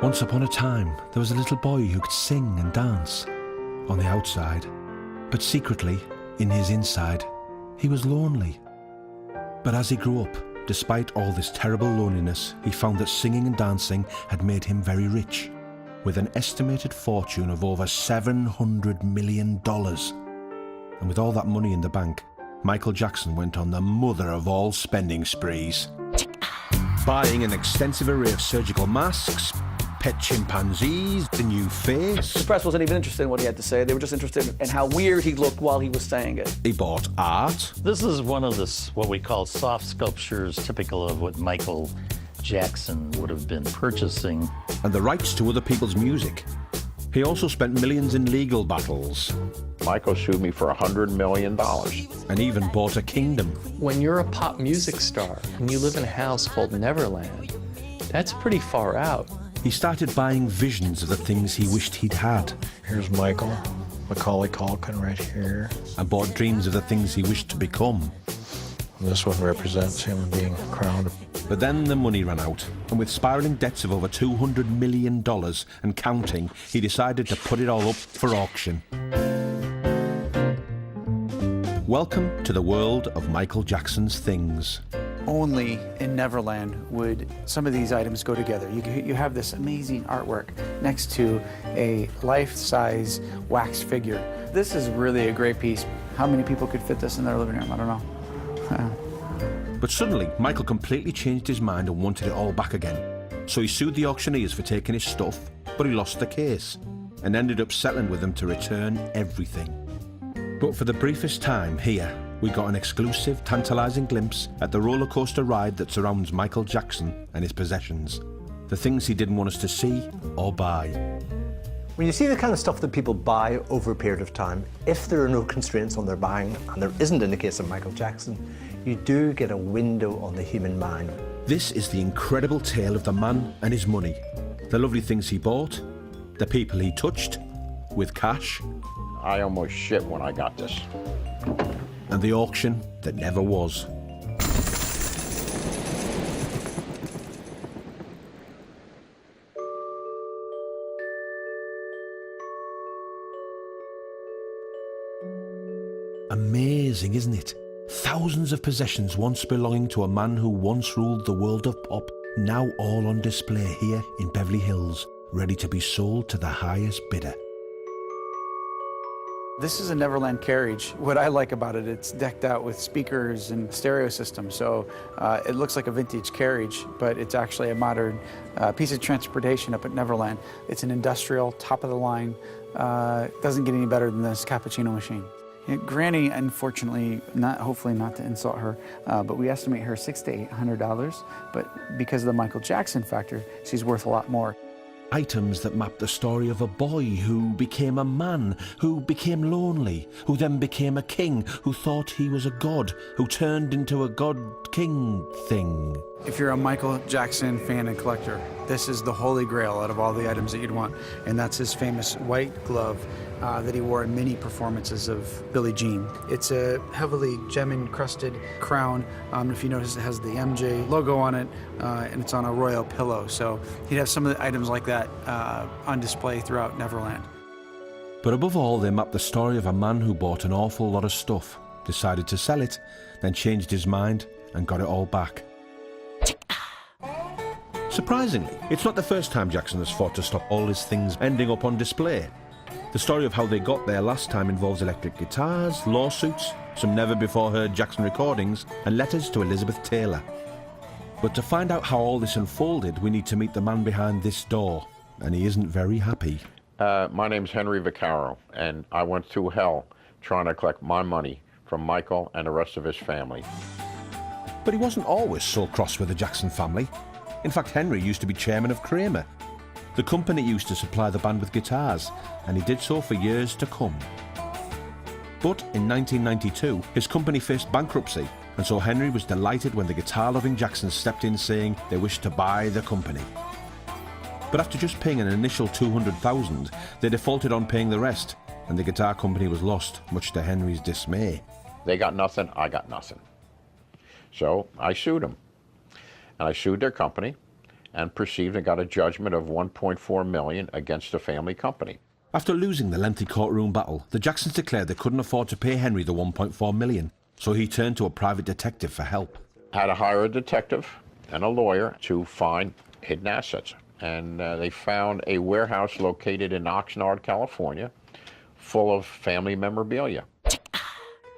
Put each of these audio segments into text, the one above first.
Once upon a time, there was a little boy who could sing and dance on the outside, but secretly, in his inside, he was lonely. But as he grew up, despite all this terrible loneliness, he found that singing and dancing had made him very rich, with an estimated fortune of over $700 million. And with all that money in the bank, Michael Jackson went on the mother of all spending sprees, buying an extensive array of surgical masks, pet chimpanzees, the new face. The press wasn't even interested in what he had to say. They were just interested in how weird he looked while he was saying it. He bought art. This is one of what we call soft sculptures, typical of what Michael Jackson would have been purchasing. And the rights to other people's music. He also spent millions in legal battles. Michael sued me for $100 million. And even bought a kingdom. When you're a pop music star and you live in a house called Neverland, that's pretty far out. He started buying visions of the things he wished he'd had. Here's Michael, Macaulay Culkin right here. And bought dreams of the things he wished to become. And this one represents him being crowned. But then the money ran out, and with spiralling debts of over $200 million and counting, he decided to put it all up for auction. Welcome to the world of Michael Jackson's things. Only in Neverland would some of these items go together. You have this amazing artwork next to a life-size wax figure. This is really a great piece. How many people could fit this in their living room? I don't know. But suddenly, Michael completely changed his mind and wanted it all back again. So he sued the auctioneers for taking his stuff, but he lost the case and ended up settling with them to return everything. But for the briefest time here, we got an exclusive, tantalising glimpse at the roller coaster ride that surrounds Michael Jackson and his possessions. The things he didn't want us to see or buy. When you see the kind of stuff that people buy over a period of time, if there are no constraints on their buying, and there isn't in the case of Michael Jackson, you do get a window on the human mind. This is the incredible tale of the man and his money. The lovely things he bought, the people he touched, with cash. I almost shit when I got this. And the auction that never was. Amazing, isn't it? Thousands of possessions once belonging to a man who once ruled the world of pop, now all on display here in Beverly Hills, ready to be sold to the highest bidder. This is a Neverland carriage. What I like about it, it's decked out with speakers and stereo system, so it looks like a vintage carriage, but it's actually a modern piece of transportation up at Neverland. It's an industrial, top-of-the-line, doesn't get any better than this cappuccino machine. Granny, unfortunately, hopefully not to insult her, but we estimate her $600 to $800, but because of the Michael Jackson factor, she's worth a lot more. Items that map the story of a boy who became a man, who became lonely, who then became a king, who thought he was a god, who turned into a god-king thing. If you're a Michael Jackson fan and collector, this is the holy grail out of all the items that you'd want, and that's his famous white glove that he wore in many performances of Billie Jean. It's a heavily gem-encrusted crown. If you notice, it has the MJ logo on it, and it's on a royal pillow. So he'd have some of the items like that on display throughout Neverland. But above all, they map the story of a man who bought an awful lot of stuff, decided to sell it, then changed his mind and got it all back. Surprisingly, it's not the first time Jackson has fought to stop all his things ending up on display. The story of how they got there last time involves electric guitars, lawsuits, some never-before-heard Jackson recordings, and letters to Elizabeth Taylor. But to find out how all this unfolded, we need to meet the man behind this door, and he isn't very happy. My name's Henry Vaccaro, and I went through hell trying to collect my money from Michael and the rest of his family. But he wasn't always so cross with the Jackson family. In fact, Henry used to be chairman of Kramer. The company used to supply the band with guitars, and he did so for years to come. But in 1992, his company faced bankruptcy, and so Henry was delighted when the guitar-loving Jacksons stepped in saying they wished to buy the company. But after just paying an initial $200,000, they defaulted on paying the rest, and the guitar company was lost, much to Henry's dismay. They got nothing, I got nothing. So I sued them. And I sued their company, and perceived and got a judgment of $1.4 million against the family company. After losing the lengthy courtroom battle, the Jacksons declared they couldn't afford to pay Henry the $1.4 million, so he turned to a private detective for help. Had to hire a detective and a lawyer to find hidden assets. And they found a warehouse located in Oxnard, California, full of family memorabilia.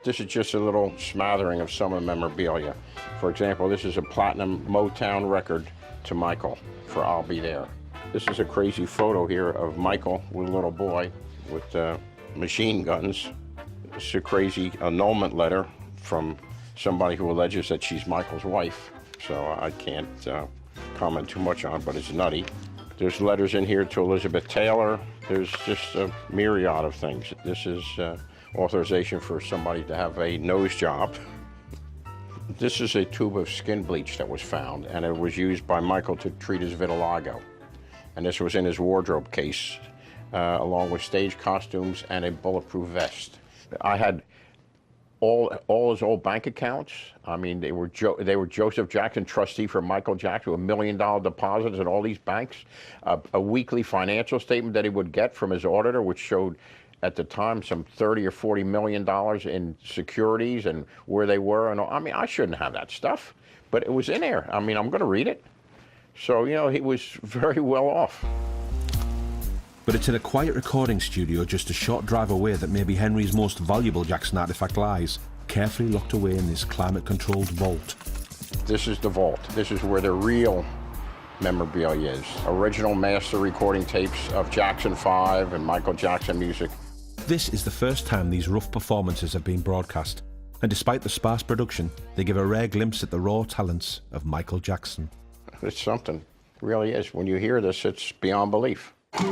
This is just a little smattering of some of the memorabilia. For example, this is a platinum Motown record to Michael for I'll Be There. This is a crazy photo here of Michael with a little boy with machine guns. This is a crazy annulment letter from somebody who alleges that she's Michael's wife. So I can't comment too much on it, but it's nutty. There's letters in here to Elizabeth Taylor. There's just a myriad of things. This is authorization for somebody to have a nose job. This is a tube of skin bleach that was found, and it was used by Michael to treat his vitiligo. And this was in his wardrobe case, along with stage costumes and a bulletproof vest. I had all his old bank accounts. I mean, they were Joseph Jackson, trustee for Michael Jackson, with $1 million deposits in all these banks. A weekly financial statement that he would get from his auditor, which showed at the time some $30 or $40 million in securities and where they were. And all. I mean, I shouldn't have that stuff, but it was in there. I mean, I'm going to read it. So, you know, he was very well off. But it's in a quiet recording studio just a short drive away that maybe Henry's most valuable Jackson artifact lies, carefully locked away in this climate-controlled vault. This is the vault. This is where the real memorabilia is. Original master recording tapes of Jackson 5 and Michael Jackson music. This is the first time these rough performances have been broadcast, and despite the sparse production, they give a rare glimpse at the raw talents of Michael Jackson. It's something, it really is. When you hear this, it's beyond belief. You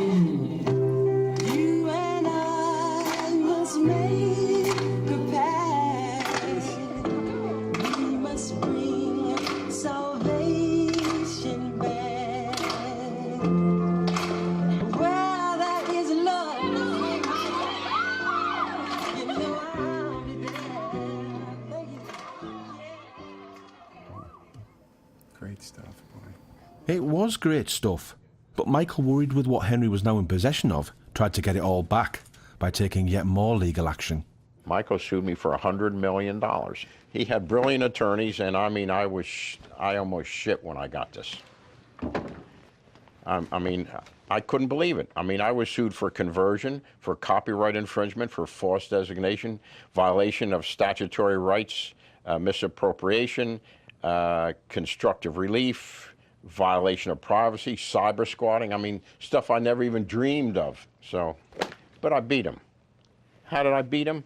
and I must make a pact. We must bring salvation back. Where there is love, you know I'll be there. Great stuff, boy. It was great stuff, but Michael, worried with what Henry was now in possession of, tried to get it all back by taking yet more legal action. Michael sued me for $100 million. He had brilliant attorneys, and I mean, I almost shit when I got this. I mean, I couldn't believe it. I mean, I was sued for conversion, for copyright infringement, for false designation, violation of statutory rights, misappropriation, constructive relief, violation of privacy, cyber squatting. I mean, stuff I never even dreamed of. So, but I beat him. How did I beat him?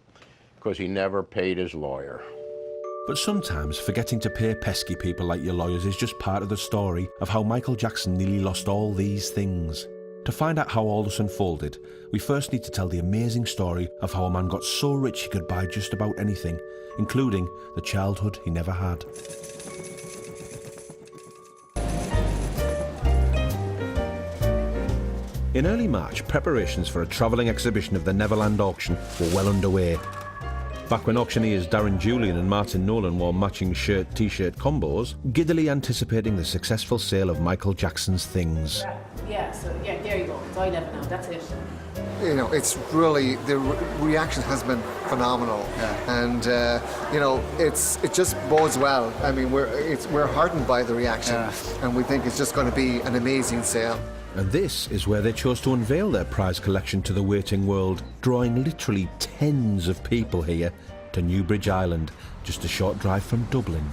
Because he never paid his lawyer. But sometimes forgetting to pay pesky people like your lawyers is just part of the story of how Michael Jackson nearly lost all these things. To find out how all this unfolded, we first need to tell the amazing story of how a man got so rich he could buy just about anything, including the childhood he never had. In early March, preparations for a travelling exhibition of the Neverland auction were well underway. Back when auctioneers Darren Julian and Martin Nolan wore matching shirt-t-shirt combos, giddily anticipating the successful sale of Michael Jackson's things. Yeah, there you go. It's I never know. That's it. You know, it's really, the reaction has been phenomenal. Yeah. And, you know, it just bodes well. I mean, we're heartened by the reaction. Yeah. And we think it's just going to be an amazing sale. And this is where they chose to unveil their prize collection to the waiting world, drawing literally tens of people here to Newbridge Island, just a short drive from Dublin.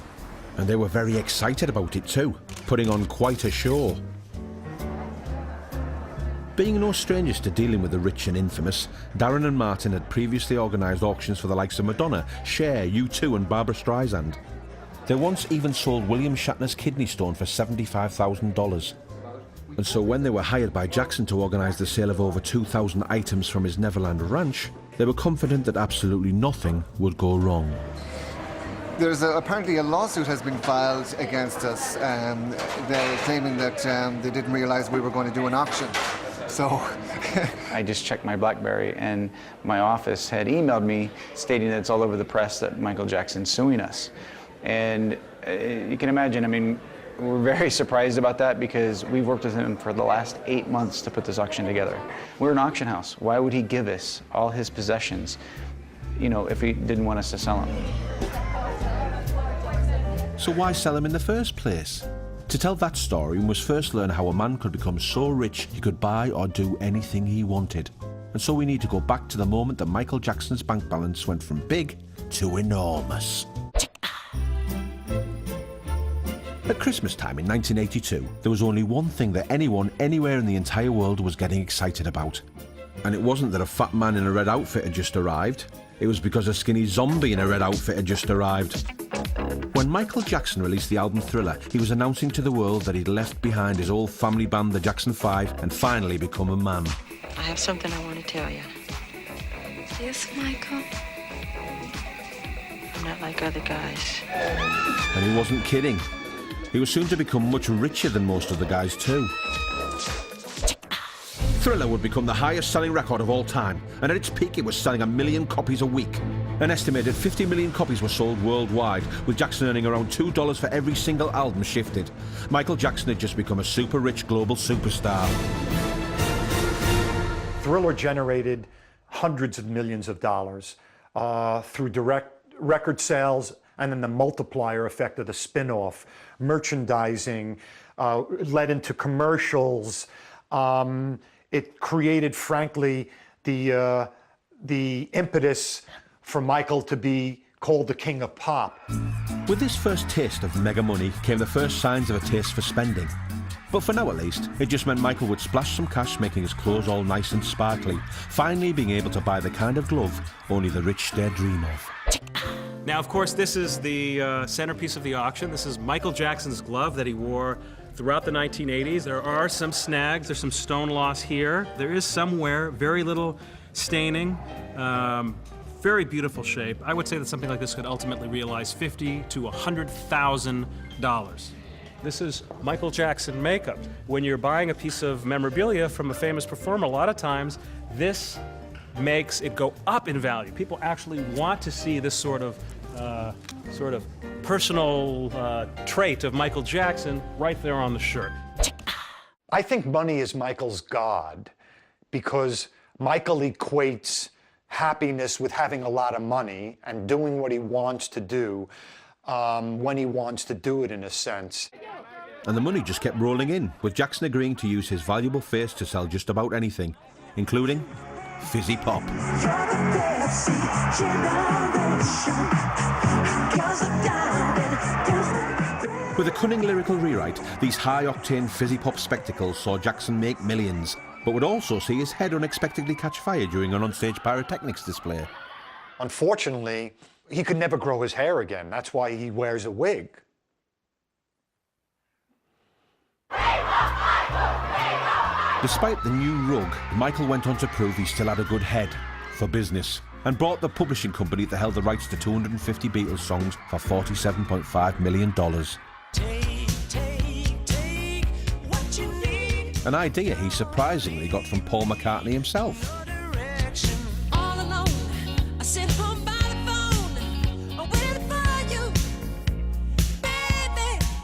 And they were very excited about it too, putting on quite a show. Being no strangers to dealing with the rich and infamous, Darren and Martin had previously organised auctions for the likes of Madonna, Cher, U2 and Barbra Streisand. They once even sold William Shatner's kidney stone for $75,000. And so when they were hired by Jackson to organise the sale of over 2,000 items from his Neverland ranch, they were confident that absolutely nothing would go wrong. There's apparently a lawsuit has been filed against us. They're claiming that they didn't realise we were going to do an auction. So I just checked my BlackBerry, and my office had emailed me stating that it's all over the press that Michael Jackson's suing us. And you can imagine, I mean, We're very surprised about that because we've worked with him for the last 8 months to put this auction together. We're an auction house. Why would he give us all his possessions, you know, if he didn't want us to sell them? So why sell him in the first place? To tell that story, we must first learn how a man could become so rich he could buy or do anything he wanted. And so we need to go back to the moment that Michael Jackson's bank balance went from big to enormous. At Christmas time in 1982, there was only one thing that anyone anywhere in the entire world was getting excited about. And it wasn't that a fat man in a red outfit had just arrived. It was because a skinny zombie in a red outfit had just arrived. When Michael Jackson released the album Thriller, he was announcing to the world that he'd left behind his old family band, the Jackson 5, and finally become a man. I have something I want to tell you. Yes, Michael? I'm not like other guys. And he wasn't kidding. He was soon to become much richer than most of the guys too. Thriller would become the highest selling record of all time, and at its peak it was selling 1 million copies a week. An estimated 50 million copies were sold worldwide, with Jackson earning around $2 for every single album shifted. Michael Jackson had just become a super rich global superstar. Thriller generated hundreds of millions of dollars through direct record sales and then the multiplier effect of the spin-off, merchandising, led into commercials. It created, frankly, the impetus for Michael to be called the king of pop. With this first taste of mega money came the first signs of a taste for spending. But for now at least, it just meant Michael would splash some cash making his clothes all nice and sparkly, finally being able to buy the kind of glove only the rich dare dream of. Now, of course, this is the centerpiece of the auction. This is Michael Jackson's glove that he wore throughout the 1980s. There are some snags, there's some stone loss here. There is some wear, very little staining, very beautiful shape. I would say that something like this could ultimately realize $50,000 to $100,000. This is Michael Jackson makeup. When you're buying a piece of memorabilia from a famous performer, a lot of times this makes it go up in value. People actually want to see this sort of personal trait of Michael Jackson right there on the shirt. I think money is Michael's god because Michael equates happiness with having a lot of money and doing what he wants to do when he wants to do it, in a sense. And the money just kept rolling in, with Jackson agreeing to use his valuable face to sell just about anything, including fizzy pop. With a cunning lyrical rewrite, these high-octane fizzy pop spectacles saw Jackson make millions, but would also see his head unexpectedly catch fire during an onstage pyrotechnics display. Unfortunately, he could never grow his hair again. That's why he wears a wig. Despite the new rug, Michael went on to prove he still had a good head for business and bought the publishing company that held the rights to 250 Beatles songs for $47.5 million. An idea he surprisingly got from Paul McCartney himself.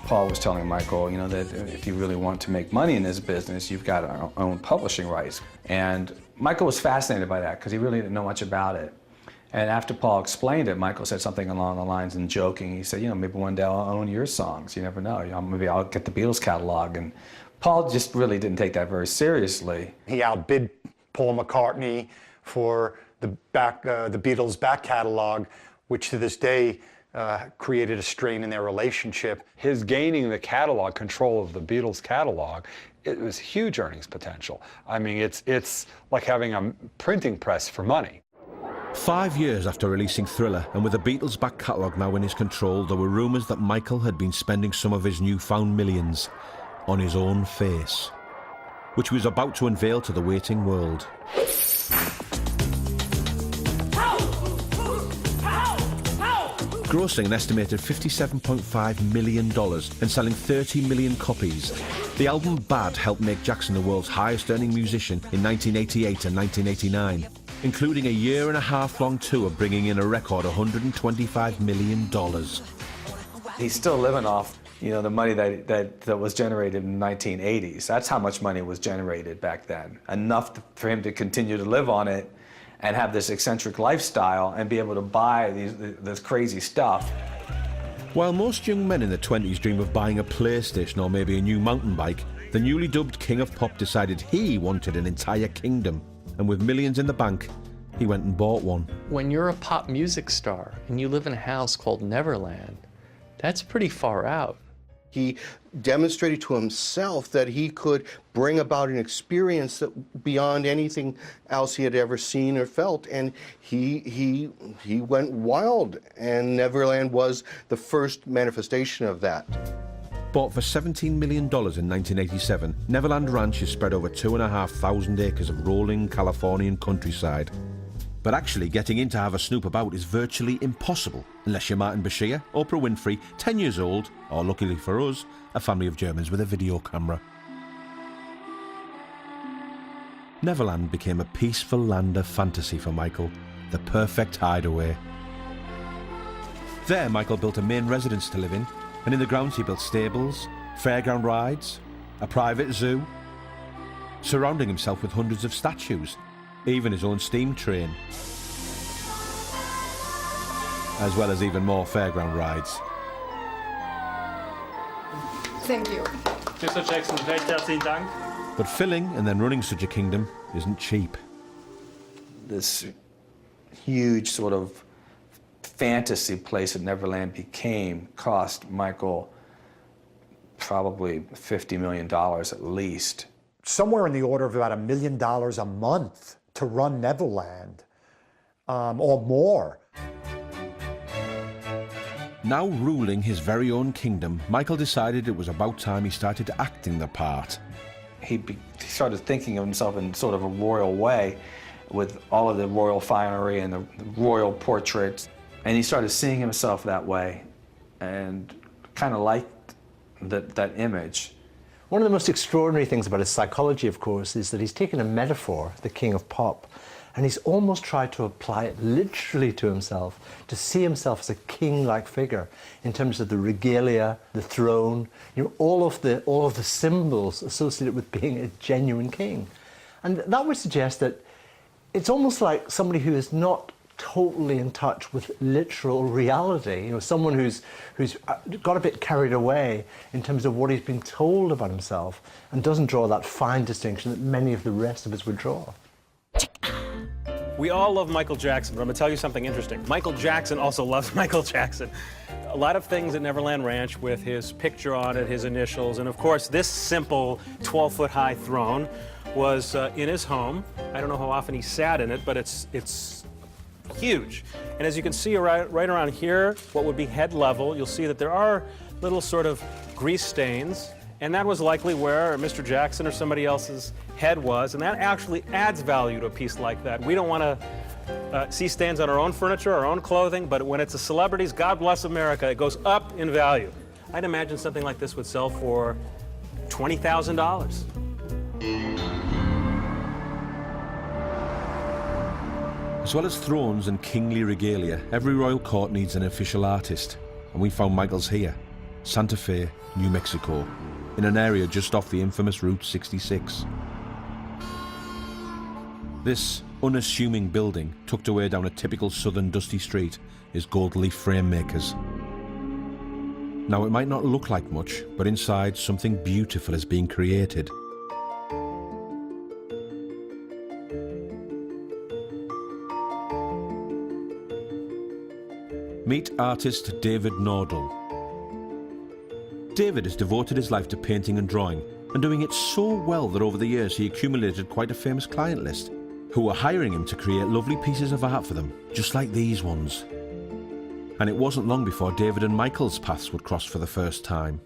Paul was telling Michael, you know, that if you really want to make money in this business, you've got to own publishing rights. And Michael was fascinated by that because he really didn't know much about it. And after Paul explained it, Michael said something along the lines, and joking, he said, you know, maybe one day I'll own your songs. You never know. You know, maybe I'll get the Beatles catalog. And Paul just really didn't take that very seriously. He outbid Paul McCartney for the Beatles' back catalog, which to this day created a strain in their relationship. His gaining the catalog, control of the Beatles catalog, it was huge earnings potential. I mean, it's like having a printing press for money. 5 years after releasing Thriller, and with the Beatles' back catalogue now in his control, there were rumours that Michael had been spending some of his newfound millions on his own face, which he was about to unveil to the waiting world. Grossing an estimated $57.5 million and selling 30 million copies, the album Bad helped make Jackson the world's highest-earning musician in 1988 and 1989, including a year-and-a-half-long tour bringing in a record $125 million. He's still living off You know, the money that was generated in the 1980s. That's how much money was generated back then. Enough for him to continue to live on it and have this eccentric lifestyle and be able to buy this crazy stuff. While most young men in their 20s dream of buying a PlayStation or maybe a new mountain bike, the newly dubbed King of Pop decided he wanted an entire kingdom. And with millions in the bank, he went and bought one. When you're a pop music star and you live in a house called Neverland, that's pretty far out. He demonstrated to himself that he could bring about an experience that beyond anything else he had ever seen or felt, and he went wild, and Neverland was the first manifestation of that. Bought for $17 million in 1987, Neverland Ranch is spread over 2,500 acres of rolling Californian countryside. But actually getting in to have a snoop about is virtually impossible unless you're Martin Bashir, Oprah Winfrey, 10 years old, or luckily for us, a family of Germans with a video camera. Neverland became a peaceful land of fantasy for Michael, the perfect hideaway. There, Michael built a main residence to live in, and in the grounds he built stables, fairground rides, a private zoo, surrounding himself with hundreds of statues, even his own steam train, as well as even more fairground rides. Thank you. Mr. Jackson, recht herzlichen Dank. But filling and then running such a kingdom isn't cheap. This huge sort of fantasy place that Neverland became cost Michael probably $50 million at least. Somewhere in the order of about $1 million a month to run Neverland, or more. Now ruling his very own kingdom, Michael decided it was about time he started acting the part. He started thinking of himself in sort of a royal way, with all of the royal finery and the royal portraits. And he started seeing himself that way and kind of liked that image. One of the most extraordinary things about his psychology, of course, is that he's taken a metaphor, the King of Pop, and he's almost tried to apply it literally to himself, to see himself as a king-like figure in terms of the regalia, the throne, you know, all of the symbols associated with being a genuine king. And that would suggest that it's almost like somebody who is not totally in touch with literal reality, you know, someone who's got a bit carried away in terms of what he's been told about himself and doesn't draw that fine distinction that many of the rest of us would draw. We all love Michael Jackson, but I'm gonna tell you something interesting. Michael Jackson also loves Michael Jackson. A lot of things at Neverland Ranch with his picture on it, his initials, and of course this simple 12-foot high throne was in his home. I don't know how often he sat in it, but it's huge. And as you can see right around here, what would be head level, you'll see that there are little sort of grease stains, and that was likely where Mr. Jackson or somebody else's head was, and that actually adds value to a piece like that. We don't want to see stains on our own furniture, our own clothing, but when it's a celebrity's, God bless America, it goes up in value. I'd imagine something like this would sell for $20,000. As well as thrones and kingly regalia, every royal court needs an official artist, and we found Michael's here, Santa Fe, New Mexico, in an area just off the infamous Route 66. This unassuming building, tucked away down a typical southern dusty street, is Gold Leaf Frame Makers. Now, it might not look like much, but inside something beautiful is being created. Meet artist David Nordell. David has devoted his life to painting and drawing, and doing it so well that over the years he accumulated quite a famous client list, who were hiring him to create lovely pieces of art for them, just like these ones. And it wasn't long before David and Michael's paths would cross for the first time.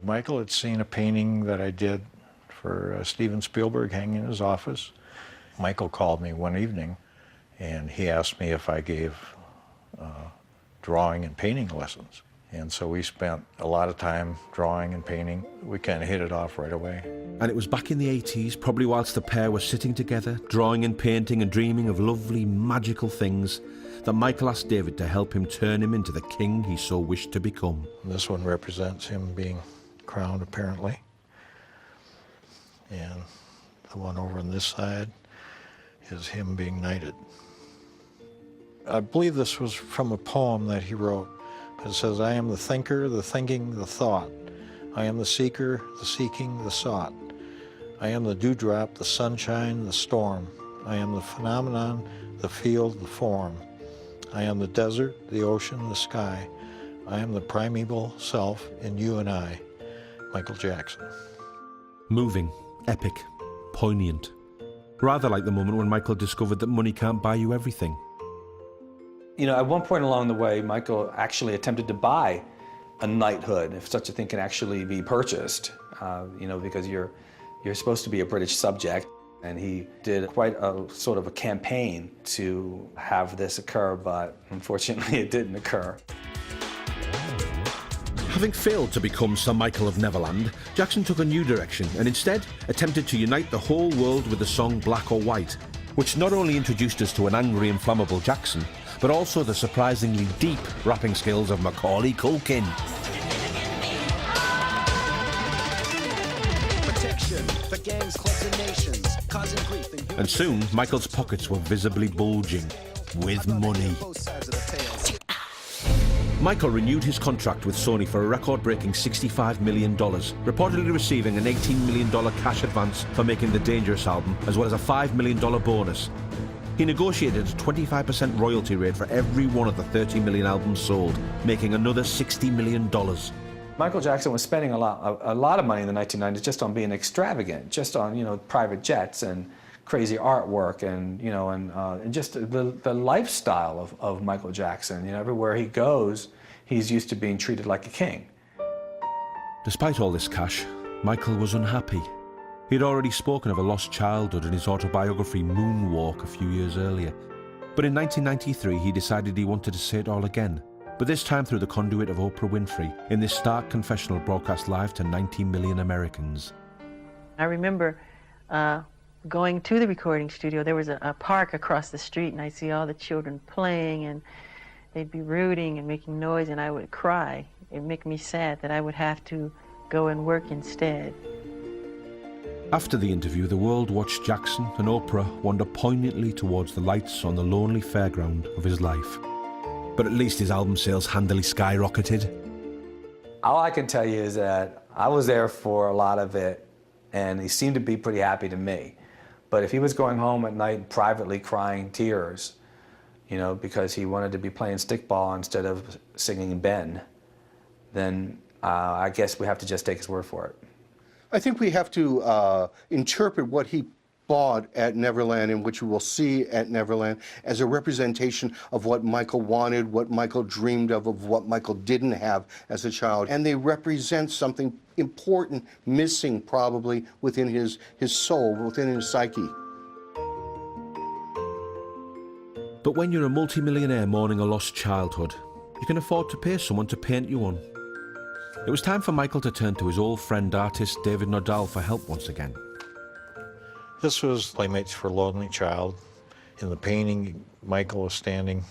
Michael had seen a painting that I did for Steven Spielberg hanging in his office. Michael called me one evening and he asked me if I gave drawing and painting lessons. And so we spent a lot of time drawing and painting. We kind of hit it off right away. And it was back in the 80s, probably whilst the pair were sitting together, drawing and painting and dreaming of lovely, magical things, that Michael asked David to help him turn him into the king he so wished to become. And this one represents him being crowned, apparently. And the one over on this side is him being knighted. I believe this was from a poem that he wrote. It says, I am the thinker, the thinking, the thought. I am the seeker, the seeking, the sought. I am the dewdrop, the sunshine, the storm. I am the phenomenon, the field, the form. I am the desert, the ocean, the sky. I am the primeval self in you and I. Michael Jackson. Moving, epic, poignant. Rather like the moment when Michael discovered that money can't buy you everything. You know, at one point along the way, Michael actually attempted to buy a knighthood, if such a thing can actually be purchased, you know, because you're supposed to be a British subject. And he did quite a sort of a campaign to have this occur, but unfortunately it didn't occur. Having failed to become Sir Michael of Neverland, Jackson took a new direction and instead attempted to unite the whole world with the song Black or White, which not only introduced us to an angry and flammable Jackson, but also the surprisingly deep rapping skills of Macaulay Culkin. And soon, Michael's pockets were visibly bulging with money. Michael renewed his contract with Sony for a record-breaking $65 million, reportedly receiving an $18 million cash advance for making the Dangerous album, as well as a $5 million bonus. He negotiated a 25% royalty rate for every one of the 30 million albums sold, making another $60 million. Michael Jackson was spending a lot of money in the 1990s just on being extravagant, just on, you know, private jets and crazy artwork and, you know, and just the lifestyle of Michael Jackson. You know, everywhere he goes, he's used to being treated like a king. Despite all this cash, Michael was unhappy. He'd already spoken of a lost childhood in his autobiography Moonwalk a few years earlier. But in 1993, he decided he wanted to say it all again, but this time through the conduit of Oprah Winfrey, in this stark confessional broadcast live to 90 million Americans. I remember going to the recording studio. There was a park across the street, and I'd see all the children playing, and they'd be rooting and making noise, and I would cry. It'd make me sad that I would have to go and work instead. After the interview, the world watched Jackson and Oprah wander poignantly towards the lights on the lonely fairground of his life. But at least his album sales handily skyrocketed. All I can tell you is that I was there for a lot of it, and he seemed to be pretty happy to me. But if he was going home at night privately crying tears, you know, because he wanted to be playing stickball instead of singing Ben, then I guess we have to just take his word for it. I think we have to interpret what he bought at Neverland and which we will see at Neverland as a representation of what Michael wanted, what Michael dreamed of what Michael didn't have as a child. And they represent something important, missing probably within his soul, within his psyche. But when you're a multimillionaire mourning a lost childhood, you can afford to pay someone to paint you one. It was time for Michael to turn to his old friend artist David Nodal for help once again. This was Playmates for a Lonely Child. In the painting, Michael is standing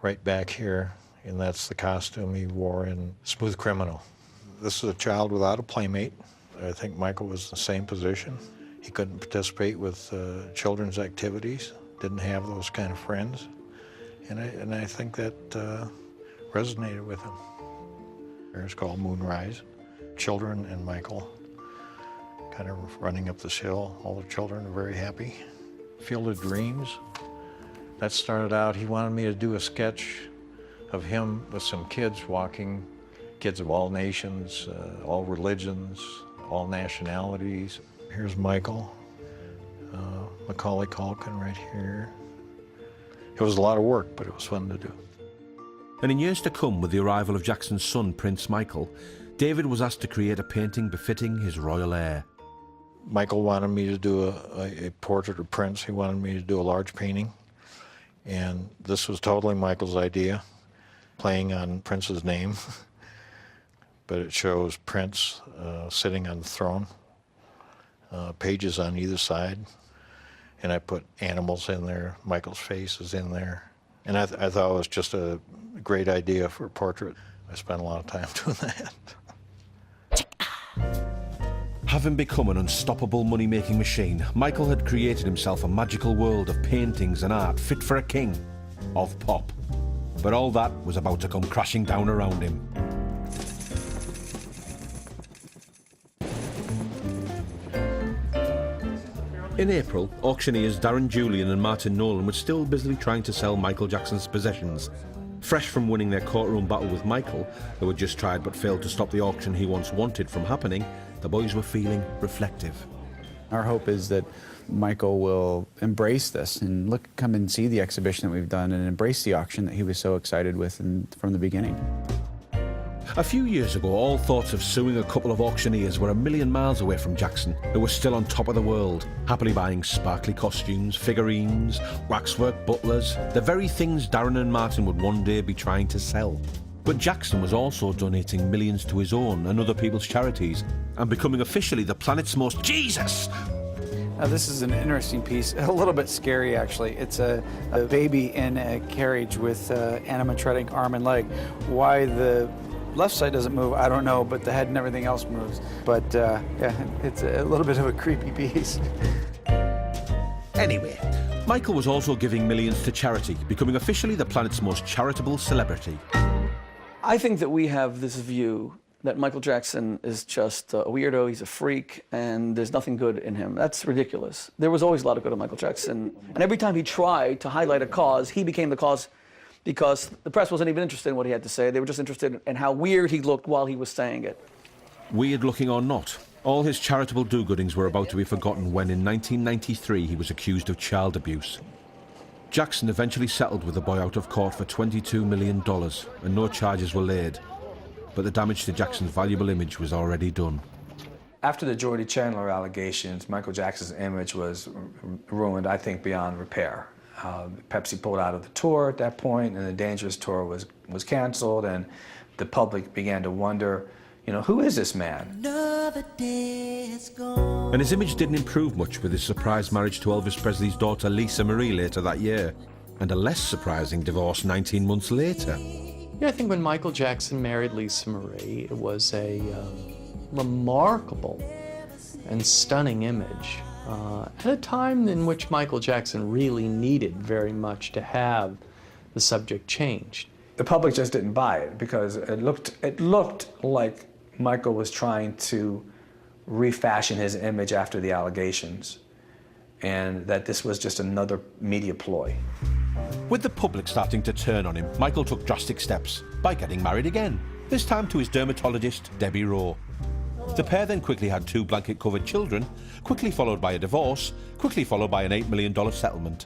right back here, and that's the costume he wore in Smooth Criminal. This is a child without a playmate. I think Michael was in the same position. He couldn't participate with children's activities, didn't have those kind of friends, and I think that resonated with him. It's called Moonrise. Children and Michael kind of running up this hill. All the children are very happy. Field of Dreams. That started out, he wanted me to do a sketch of him with some kids walking, kids of all nations, all religions, all nationalities. Here's Michael, Macaulay Culkin right here. It was a lot of work, but it was fun to do. And in years to come, with the arrival of Jackson's son, Prince Michael, David was asked to create a painting befitting his royal heir. Michael wanted me to do a portrait of Prince. He wanted me to do a large painting. And this was totally Michael's idea, playing on Prince's name. But it shows Prince sitting on the throne, pages on either side. And I put animals in there. Michael's face is in there. And I thought it was just a great idea for a portrait. I spent a lot of time doing that. Having become an unstoppable money-making machine, Michael had created himself a magical world of paintings and art fit for a king of pop. But all that was about to come crashing down around him. In April, auctioneers Darren Julian and Martin Nolan were still busily trying to sell Michael Jackson's possessions. Fresh from winning their courtroom battle with Michael, who had just tried but failed to stop the auction he once wanted from happening, the boys were feeling reflective. Our hope is that Michael will embrace this and come and see the exhibition that we've done and embrace the auction that he was so excited with from the beginning. A few years ago, all thoughts of suing a couple of auctioneers were a million miles away from Jackson, who was still on top of the world, happily buying sparkly costumes, figurines, waxwork butlers, the very things Darren and Martin would one day be trying to sell. But Jackson was also donating millions to his own and other people's charities, and becoming officially the planet's most Jesus! Now, this is an interesting piece, a little bit scary actually. It's a baby in a carriage with animatronic arm and leg. Why the left side doesn't move, I don't know, but the head and everything else moves. But yeah, it's a little bit of a creepy piece. Anyway, Michael was also giving millions to charity, becoming officially the planet's most charitable celebrity. I think that we have this view that Michael Jackson is just a weirdo, he's a freak, and there's nothing good in him. That's ridiculous. There was always a lot of good in Michael Jackson. And every time he tried to highlight a cause, he became the cause, because the press wasn't even interested in what he had to say. They were just interested in how weird he looked while he was saying it. Weird looking or not, all his charitable do-goodings were about to be forgotten when in 1993 he was accused of child abuse. Jackson eventually settled with the boy out of court for $22 million and no charges were laid. But the damage to Jackson's valuable image was already done. After the Jordy Chandler allegations, Michael Jackson's image was ruined, I think, beyond repair. Pepsi pulled out of the tour at that point, and the Dangerous tour was canceled, and the public began to wonder, you know, who is this man? And his image didn't improve much with his surprise marriage to Elvis Presley's daughter Lisa Marie later that year, and a less surprising divorce 19 months later. Yeah, I think when Michael Jackson married Lisa Marie, it was a remarkable and stunning image. At a time in which Michael Jackson really needed very much to have the subject changed. The public just didn't buy it because it looked like Michael was trying to refashion his image after the allegations, and that this was just another media ploy. With the public starting to turn on him, Michael took drastic steps by getting married again, this time to his dermatologist, Debbie Rowe. The pair then quickly had 2 blanket-covered children, quickly followed by a divorce, quickly followed by an $8 million settlement.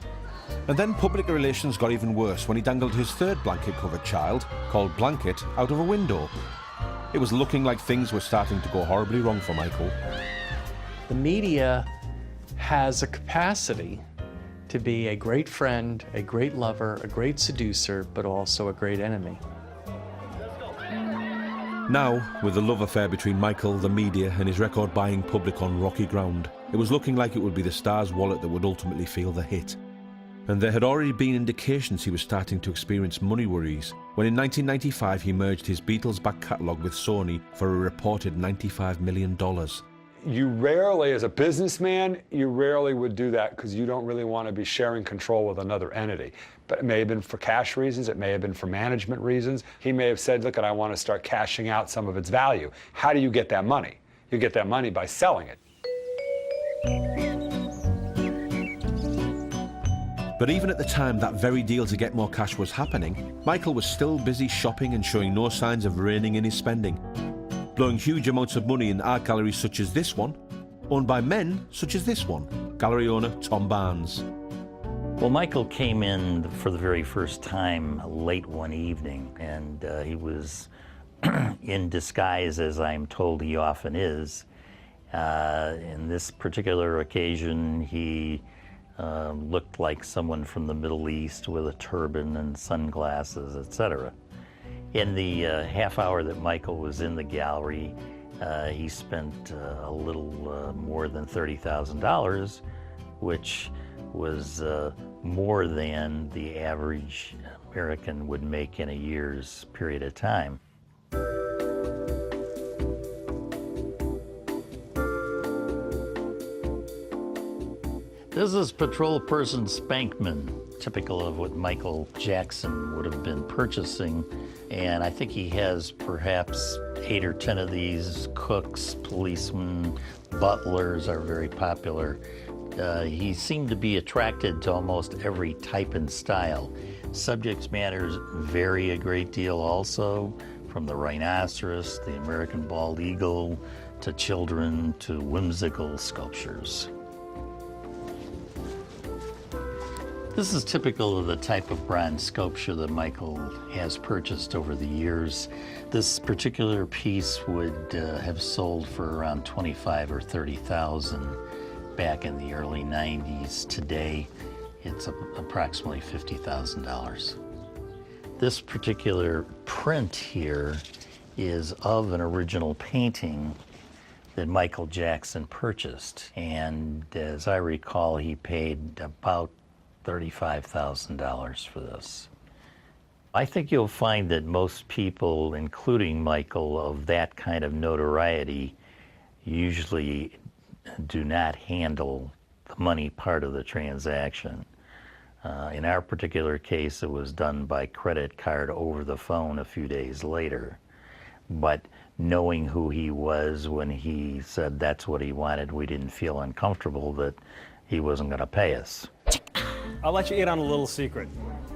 And then public relations got even worse when he dangled his 3rd blanket-covered child, called Blanket, out of a window. It was looking like things were starting to go horribly wrong for Michael. The media has a capacity to be a great friend, a great lover, a great seducer, but also a great enemy. Now, with the love affair between Michael, the media, and his record-buying public on rocky ground, it was looking like it would be the star's wallet that would ultimately feel the hit. And there had already been indications he was starting to experience money worries, when in 1995 he merged his Beatles back catalogue with Sony for a reported $95 million. You rarely, as a businessman, you rarely would do that because you don't really want to be sharing control with another entity. But it may have been for cash reasons, it may have been for management reasons. He may have said, look, I want to start cashing out some of its value. How do you get that money? You get that money by selling it. But even at the time that very deal to get more cash was happening, Michael was still busy shopping and showing no signs of reining in his spending, blowing huge amounts of money in art galleries such as this one, owned by men such as this one, gallery owner Tom Barnes. Well, Michael came in for the very first time late one evening, and he was in disguise, as I'm told he often is. In this particular occasion, he looked like someone from the Middle East with a turban and sunglasses, etc. In the half hour that Michael was in the gallery, he spent a little more than $30,000, which was more than the average American would make in a year's period of time. This is Patrol Person Spankman, typical of what Michael Jackson would have been purchasing. And I think he has perhaps 8 or 10 of these. Cooks, policemen, butlers are very popular. He seemed to be attracted to almost every type and style. Subject matters vary a great deal also, from the rhinoceros, the American bald eagle, to children, to whimsical sculptures. This is typical of the type of bronze sculpture that Michael has purchased over the years. This particular piece would have sold for around $25,000 or $30,000 back in the early 90s. Today, it's approximately $50,000. This particular print here is of an original painting that Michael Jackson purchased. And as I recall, he paid about $35,000 for this. I think you'll find that most people, including Michael, of that kind of notoriety, usually do not handle the money part of the transaction. In our particular case, it was done by credit card over the phone a few days later. But knowing who he was when he said that's what he wanted, we didn't feel uncomfortable that he wasn't going to pay us. I'll let you in on a little secret.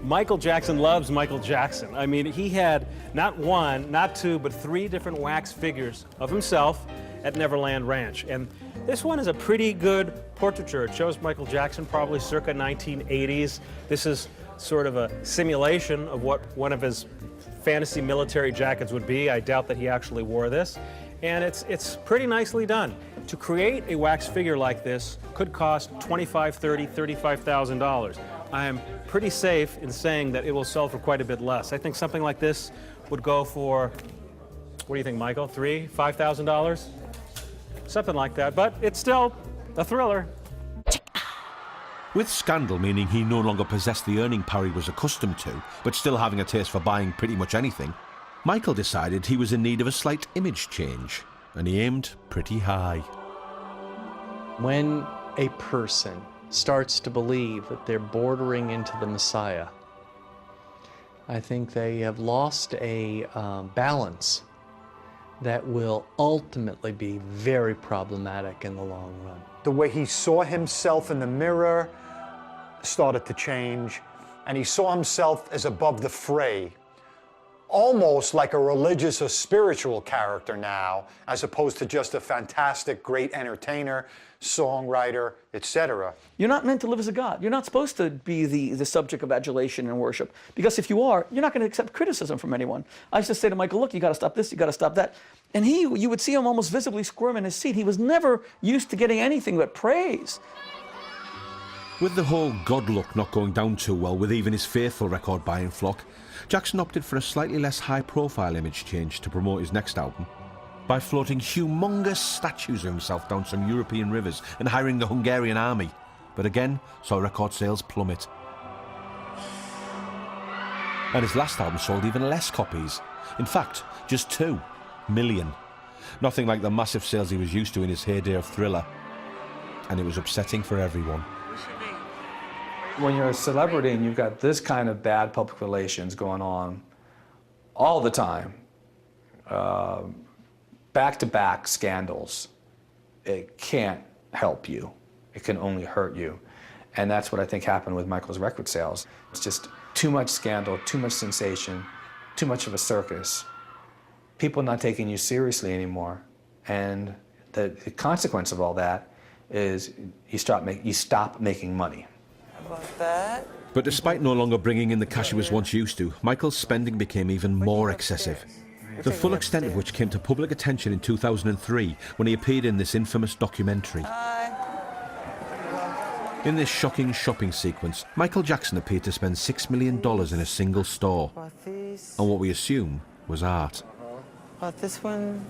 Michael Jackson loves Michael Jackson. I mean, he had not 1, not 2, but 3 different wax figures of himself at Neverland Ranch. And this one is a pretty good portraiture. It shows Michael Jackson probably circa 1980s. This is sort of a simulation of what one of his fantasy military jackets would be. I doubt that he actually wore this. And it's pretty nicely done. To create a wax figure like this could cost $25,000, $30,000, $35,000. I am pretty safe in saying that it will sell for quite a bit less. I think something like this would go for, what do you think, Michael? $3,000, $5,000? Something like that, but it's still a thriller. With scandal meaning he no longer possessed the earning power he was accustomed to, but still having a taste for buying pretty much anything, Michael decided he was in need of a slight image change, and he aimed pretty high. When a person starts to believe that they're bordering into the Messiah, I think they have lost a balance that will ultimately be very problematic in the long run. The way he saw himself in the mirror started to change, and he saw himself as above the fray, almost like a religious or spiritual character now, as opposed to just a fantastic, great entertainer, songwriter, etc. You're not meant to live as a god. You're not supposed to be the subject of adulation and worship. Because if you are, you're not going to accept criticism from anyone. I used to say to Michael, look, you got to stop this, you got to stop that. And you would see him almost visibly squirm in his seat. He was never used to getting anything but praise. With the whole God look not going down too well with even his faithful record-buying flock, Jackson opted for a slightly less high-profile image change to promote his next album by floating humongous statues of himself down some European rivers and hiring the Hungarian army, but again saw record sales plummet. And his last album sold even less copies. In fact, just 2 million. Nothing like the massive sales he was used to in his heyday of Thriller. And it was upsetting for everyone. When you're a celebrity and you've got this kind of bad public relations going on all the time, back-to-back scandals, it can't help you. It can only hurt you. And that's what I think happened with Michael's record sales. It's just too much scandal, too much sensation, too much of a circus. People not taking you seriously anymore. And the consequence of all that is you stop making money. About that. But despite no longer bringing in the cash he was once used to, Michael's spending became even more excessive. The full extent of which came to public attention in 2003 when he appeared in this infamous documentary. In this shocking shopping sequence, Michael Jackson appeared to spend $6 million in a single store, on what we assume was art. About this one,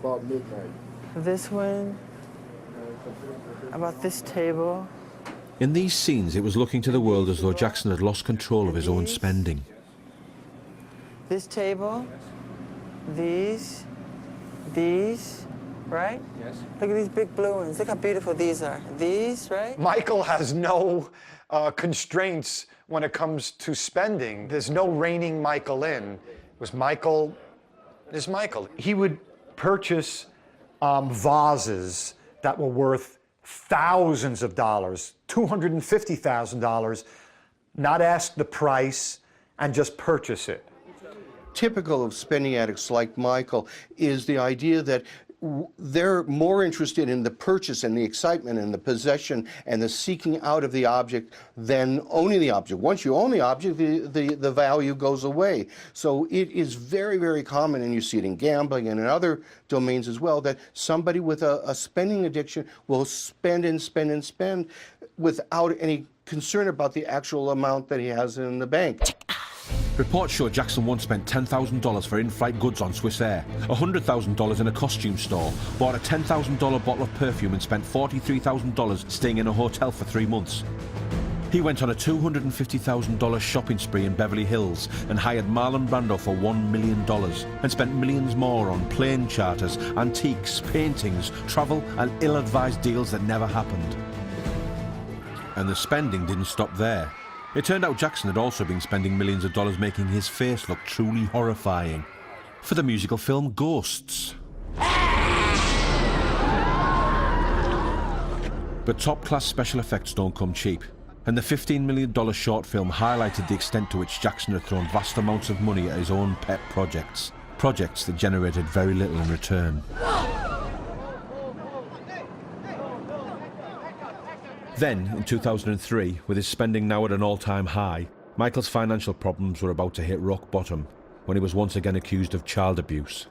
About midnight. this one, about this table. In these scenes, it was looking to the world as though Jackson had lost control of his own spending. This table, these, right? Yes. Look at these big blue ones. Look how beautiful these are. These, right? Michael has no constraints when it comes to spending. There's no reining Michael in. It was Michael is Michael. He would purchase vases that were worth thousands of dollars, $250,000, not ask the price and just purchase it. Typical of spending addicts like Michael is the idea that they're more interested in the purchase and the excitement and the possession and the seeking out of the object than owning the object. Once you own the object, the value goes away. So it is very, very common, and you see it in gambling and in other domains as well, that somebody with a spending addiction will spend and spend and spend without any concern about the actual amount that he has in the bank. Reports show Jackson once spent $10,000 for in-flight goods on Swiss Air, $100,000 in a costume store, bought a $10,000 bottle of perfume and spent $43,000 staying in a hotel for 3 months. He went on a $250,000 shopping spree in Beverly Hills and hired Marlon Brando for $1 million and spent millions more on plane charters, antiques, paintings, travel and ill-advised deals that never happened. And the spending didn't stop there. It turned out Jackson had also been spending millions of dollars making his face look truly horrifying for the musical film Ghosts. But top-class special effects don't come cheap, and the $15 million short film highlighted the extent to which Jackson had thrown vast amounts of money at his own pet projects that generated very little in return. Then, in 2003, with his spending now at an all-time high, Michael's financial problems were about to hit rock bottom when he was once again accused of child abuse.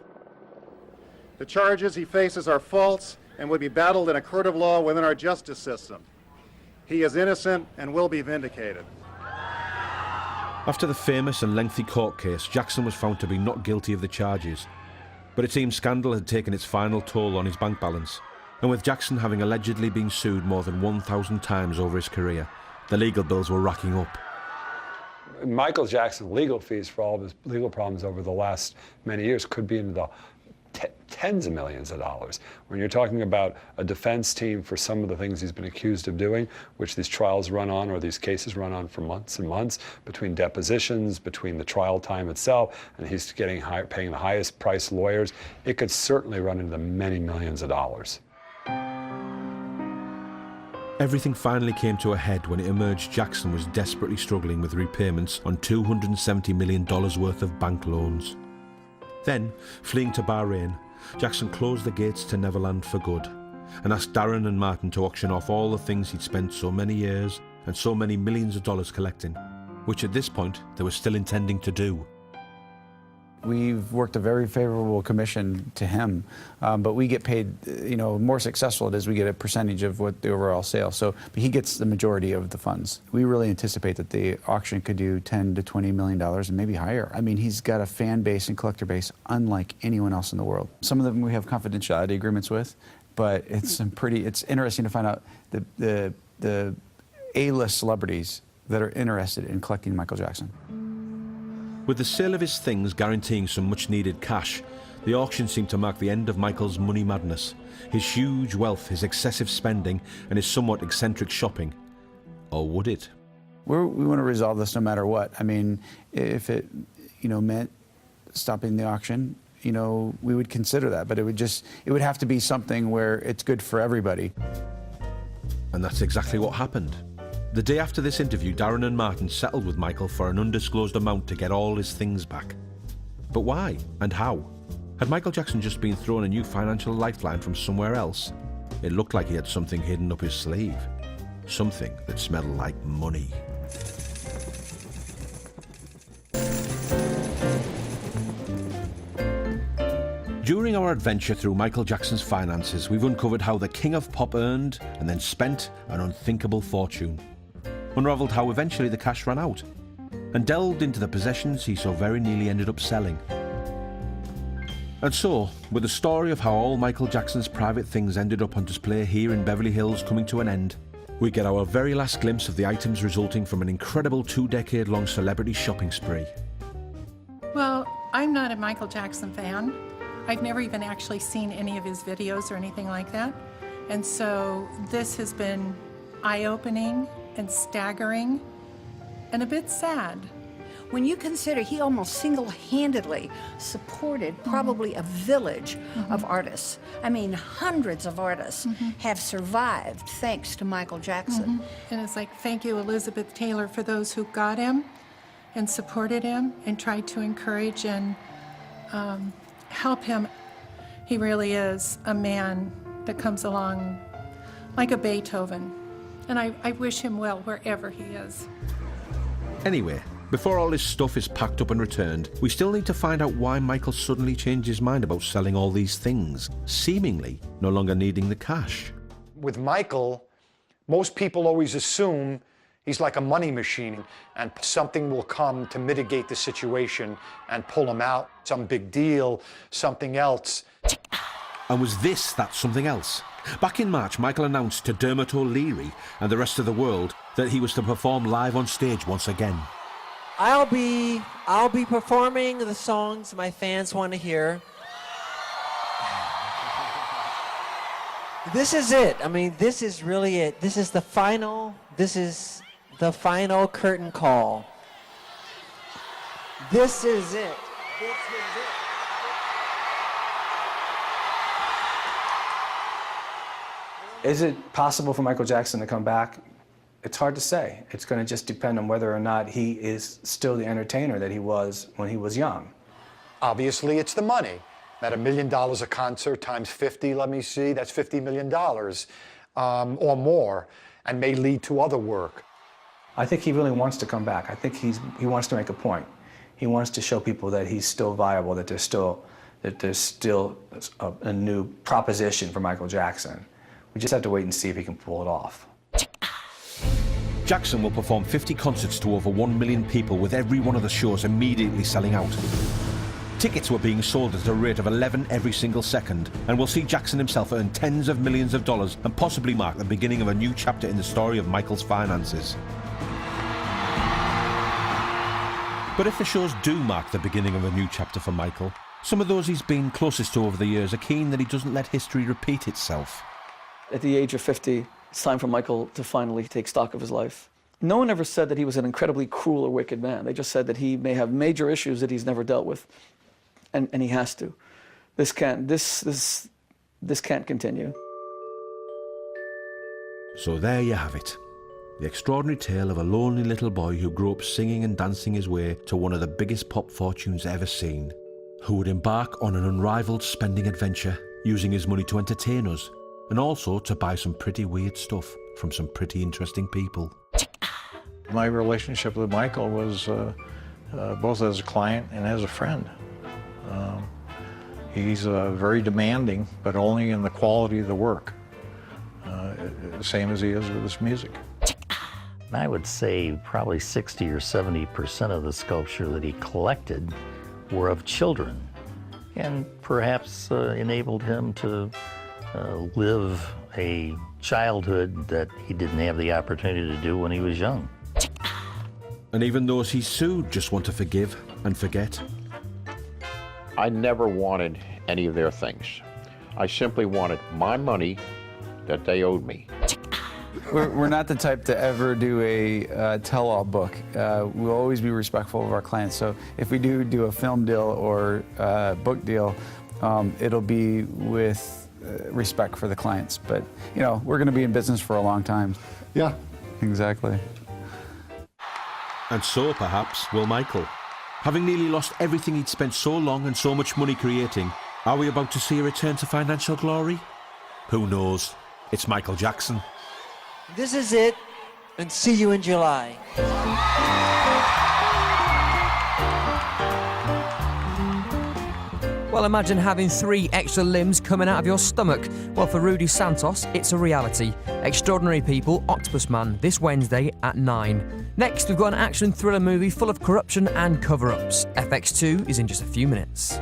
The charges he faces are false and would be battled in a court of law within our justice system. He is innocent and will be vindicated. After the famous and lengthy court case, Jackson was found to be not guilty of the charges, but it seems scandal had taken its final toll on his bank balance. And with Jackson having allegedly been sued more than 1,000 times over his career, the legal bills were racking up. Michael Jackson's legal fees for all of his legal problems over the last many years could be in the tens of millions of dollars. When you're talking about a defense team for some of the things he's been accused of doing, which these trials run on, or these cases run on for months and months, between depositions, between the trial time itself, and he's paying the highest priced lawyers, it could certainly run into many millions of dollars. Everything finally came to a head when it emerged Jackson was desperately struggling with repayments on $270 million worth of bank loans. Then, fleeing to Bahrain, Jackson closed the gates to Neverland for good and asked Darren and Martin to auction off all the things he'd spent so many years and so many millions of dollars collecting, which at this point they were still intending to do. We've worked a very favorable commission to him, but we get paid, more successful it is, we get a percentage of what the overall sale. So but he gets the majority of the funds. We really anticipate that the auction could do $10 to $20 million and maybe higher. I mean, he's got a fan base and collector base unlike anyone else in the world. Some of them we have confidentiality agreements with, but it's interesting to find out the A-list celebrities that are interested in collecting Michael Jackson. With the sale of his things guaranteeing some much-needed cash, the auction seemed to mark the end of Michael's money madness, his huge wealth, his excessive spending, and his somewhat eccentric shopping. Or would it? We want to resolve this no matter what. I mean, if it, meant stopping the auction, we would consider that, but it would have to be something where it's good for everybody. And that's exactly what happened. The day after this interview, Darren and Martin settled with Michael for an undisclosed amount to get all his things back. But why and how? Had Michael Jackson just been thrown a new financial lifeline from somewhere else? It looked like he had something hidden up his sleeve. Something that smelled like money. During our adventure through Michael Jackson's finances, we've uncovered how the King of Pop earned and then spent an unthinkable fortune. Unravelled how eventually the cash ran out, and delved into the possessions he so very nearly ended up selling. And so, with the story of how all Michael Jackson's private things ended up on display here in Beverly Hills coming to an end, we get our very last glimpse of the items resulting from an incredible 2-decade-long celebrity shopping spree. Well, I'm not a Michael Jackson fan. I've never even actually seen any of his videos or anything like that. And so this has been eye-opening and staggering and a bit sad. When you consider he almost single-handedly supported probably a village of artists. I mean, hundreds of artists have survived thanks to Michael Jackson. And it's like, thank you, Elizabeth Taylor, for those who got him and supported him and tried to encourage and help him. He really is a man that comes along like a Beethoven. And I wish him well wherever he is. Anyway, before all this stuff is packed up and returned, we still need to find out why Michael suddenly changed his mind about selling all these things, seemingly no longer needing the cash. With Michael, most people always assume he's like a money machine and something will come to mitigate the situation and pull him out. Some big deal, something else. And was this that something else? Back in March, Michael announced to Dermot O'Leary and the rest of the world that he was to perform live on stage once again. I'll be performing the songs my fans want to hear. This is it. I mean, this is really it. This is the final curtain call. This is it. Is it possible for Michael Jackson to come back? It's hard to say. It's going to just depend on whether or not he is still the entertainer that he was when he was young. Obviously, it's the money. At $1 million a concert times 50, let me see, that's $50 million or more, and may lead to other work. I think he really wants to come back. I think he wants to make a point. He wants to show people that he's still viable, that there's still a new proposition for Michael Jackson. We just have to wait and see if he can pull it off. Jackson will perform 50 concerts to over 1 million people, with every one of the shows immediately selling out. Tickets were being sold at a rate of 11 every single second, and we'll see Jackson himself earn tens of millions of dollars and possibly mark the beginning of a new chapter in the story of Michael's finances. But if the shows do mark the beginning of a new chapter for Michael, some of those he's been closest to over the years are keen that he doesn't let history repeat itself. At the age of 50, it's time for Michael to finally take stock of his life. No one ever said that he was an incredibly cruel or wicked man. They just said that he may have major issues that he's never dealt with, and he has to. This can't continue. So there you have it. The extraordinary tale of a lonely little boy who grew up singing and dancing his way to one of the biggest pop fortunes ever seen, who would embark on an unrivaled spending adventure, using his money to entertain us, and also to buy some pretty weird stuff from some pretty interesting people. My relationship with Michael was both as a client and as a friend. He's very demanding, but only in the quality of the work, same as he is with his music. I would say probably 60 or 70% of the sculpture that he collected were of children, and perhaps enabled him to live a childhood that he didn't have the opportunity to do when he was young. And even those he sued just want to forgive and forget. I never wanted any of their things. I simply wanted my money that they owed me. We're not the type to ever do a tell-all book. We'll always be respectful of our clients. So if we do a film deal or a book deal, it'll be with respect for the clients. But, you know, we're going to be in business for a long time. Yeah, exactly. And so, perhaps, will Michael. Having nearly lost everything he'd spent so long and so much money creating, are we about to see a return to financial glory? Who knows? It's Michael Jackson. This is it, and see you in July. Well, imagine having 3 extra limbs coming out of your stomach. Well, for Rudy Santos, it's a reality. Extraordinary People, Octopus Man, this Wednesday at 9. Next, we've got an action thriller movie full of corruption and cover-ups. FX2 is in just a few minutes.